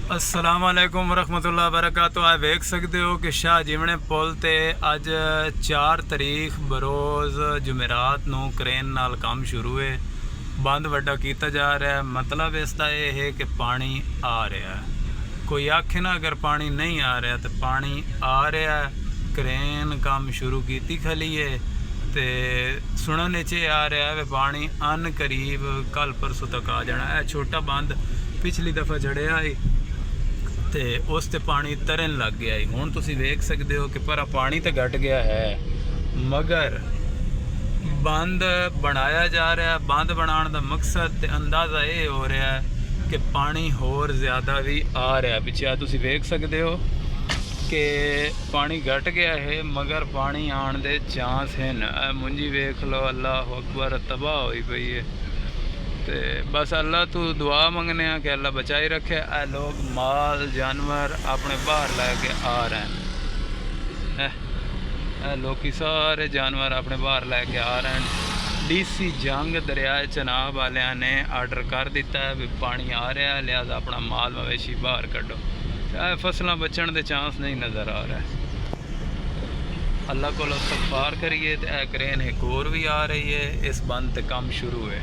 अस्सलाम वालेकुम रहमतुल्लाह बरकातहू। आप देख सकते हो कि शाह जिमने पुल ते अज 4 तारीख बरोज़ जुमेरात नूं क्रेन नाल काम शुरू है। बंद वड्डा किया जा रहा है। मतलब इसका यह है कि पानी आ रहा है। कोई आखे ना अगर पानी नहीं आ रहा तो पानी आ रहा है। क्रेन काम शुरू की खली है तो सुनने च आ रहा है पानी अन करीब कल परसों तक आ जाना है। छोटा बंद पिछली दफ़ा चढ़िया है तो उस ते पानी तरन लग गया है। हुण तुसीं वेख सकते हो कि पर पानी तो घट गया है मगर बंद बनाया जा रहा है। बंद बनाने का मकसद ते अंदाज़ा ये हो रहा है कि पानी होर ज़्यादा भी आ रहा है। पिछे तुसीं वेख सकते हो कि पानी घट गया है मगर पानी आने के चांस हैं। मुंजी वेख लो, अल्लाह अकबर, तबाह हुई पई है। तो बस अल्लाह तू दुआ मंगने कि अल्लाह बचाई रखे। ए लोग माल जानवर अपने बाहर लैके आ रहे हैं। लोग सारे जानवर अपने बाहर लैके आ रहे हैं। डीसी जंग दरियाए चनाब वाले ने आर्डर कर दिता है भी पानी आ रहा है, लिहाजा अपना माल मवेशी बाहर कढ़ो। फसलें बचने के चांस नहीं नज़र आ रहा है। अल्लाह को इस्तगफार करिए। तो क्रेन एक और भी आ रही है। इस बंद ते काम शुरू है।